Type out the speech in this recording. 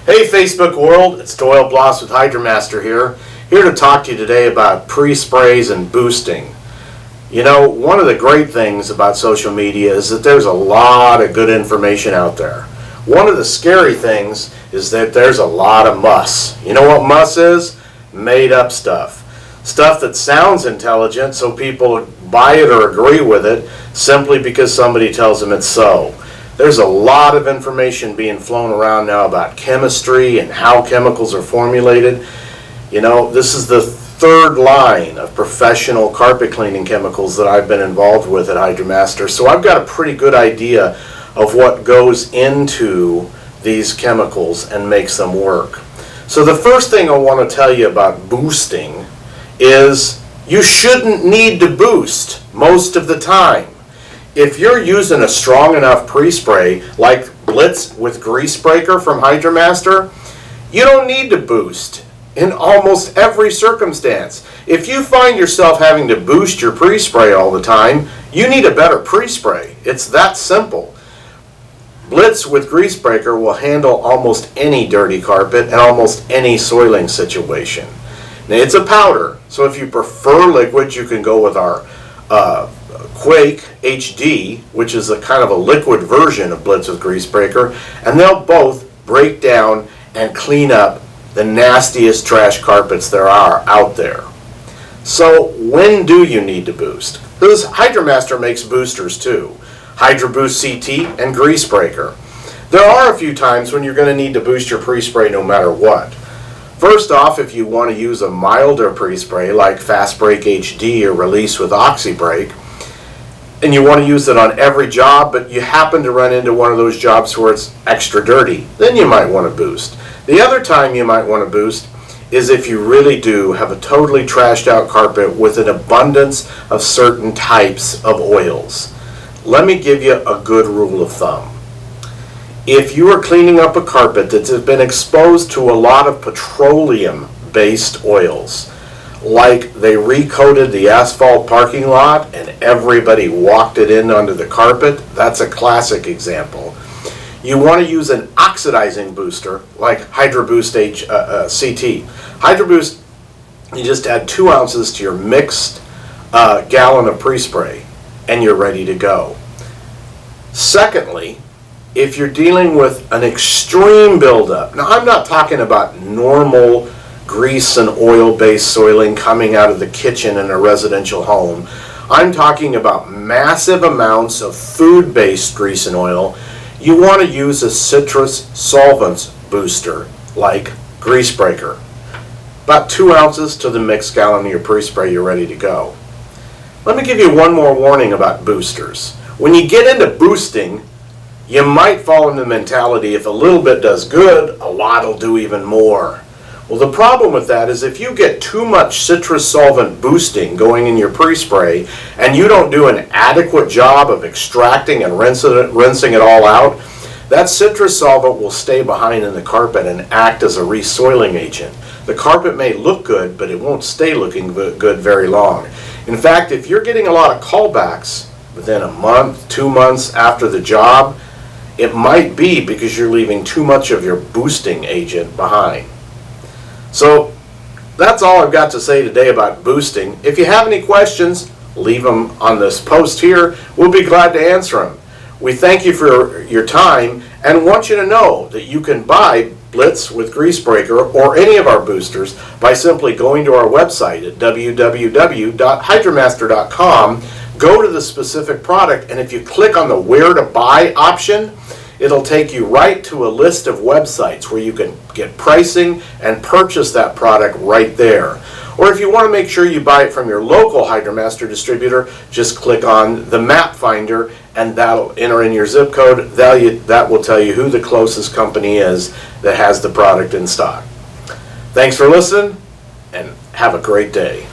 Hey Facebook world, it's Doyle Bloss with Hydramaster here to talk to you today about pre-sprays and boosting. You know, one of the great things about social media is that there's a lot of good information out there. One of the scary things is that there's a lot of muss. You know what muss is? Made up stuff. Stuff that sounds intelligent so people buy it or agree with it simply because somebody tells them it's so. There's a lot of information being flown around now about chemistry and how chemicals are formulated. You know, this is the third line of professional carpet cleaning chemicals that I've been involved with at Hydramaster, so I've got a pretty good idea of what goes into these chemicals and makes them work. So the first thing I want to tell you about boosting is you shouldn't need to boost most of the time. If you're using a strong enough pre-spray like Blitz with Grease Breaker from Hydramaster, you don't need to boost in almost every circumstance. If you find yourself having to boost your pre-spray all the time, you need a better pre-spray. It's that simple. Blitz with Grease Breaker will handle almost any dirty carpet and almost any soiling situation. Now it's a powder, so if you prefer liquid, you can go with our Quake HD, which is a kind of a liquid version of Blitz with Grease Breaker, and they'll both break down and clean up the nastiest trash carpets there are out there. So when do you need to boost? Because Hydramaster makes boosters too. Hydraboost CT and Grease Breaker. There are a few times when you're going to need to boost your pre-spray no matter what. First off, if you want to use a milder pre-spray like Fast Break HD or Release with OxyBreak, and you want to use it on every job, but you happen to run into one of those jobs where it's extra dirty, then you might want to boost. The other time you might want to boost is if you really do have a totally trashed out carpet with an abundance of certain types of oils. Let me give you a good rule of thumb. If you are cleaning up a carpet that's been exposed to a lot of petroleum-based oils, like they recoated the asphalt parking lot and everybody walked it in under the carpet, that's a classic example. You want to use an oxidizing booster like Hydraboost CT. Hydraboost, you just add 2 ounces to your mixed gallon of pre-spray and you're ready to go. Secondly, if you're dealing with an extreme buildup, now I'm not talking about normal grease and oil-based soiling coming out of the kitchen in a residential home. I'm talking about massive amounts of food-based grease and oil. You want to use a citrus solvents booster like Grease Breaker. About 2 ounces to the mixed gallon of your pre-spray, you're ready to go. Let me give you one more warning about boosters. When you get into boosting, you might fall into the mentality if a little bit does good, a lot will do even more. Well, the problem with that is if you get too much citrus solvent boosting going in your pre-spray and you don't do an adequate job of extracting and rinsing it all out, that citrus solvent will stay behind in the carpet and act as a resoiling agent. The carpet may look good, but it won't stay looking good very long. In fact, if you're getting a lot of callbacks within a month, 2 months after the job, it might be because you're leaving too much of your boosting agent behind. So that's all I've got to say today about boosting. If you have any questions, leave them on this post here. We'll be glad to answer them. We thank you for your time and want you to know that you can buy Blitz with Grease Breaker or any of our boosters by simply going to our website at www.hydramaster.com, go to the specific product, and if you click on the Where to Buy option, it'll take you right to a list of websites where you can get pricing and purchase that product right there. Or if you want to make sure you buy it from your local Hydramaster distributor, just click on the map finder and that'll enter in your zip code. That will tell you who the closest company is that has the product in stock. Thanks for listening and have a great day.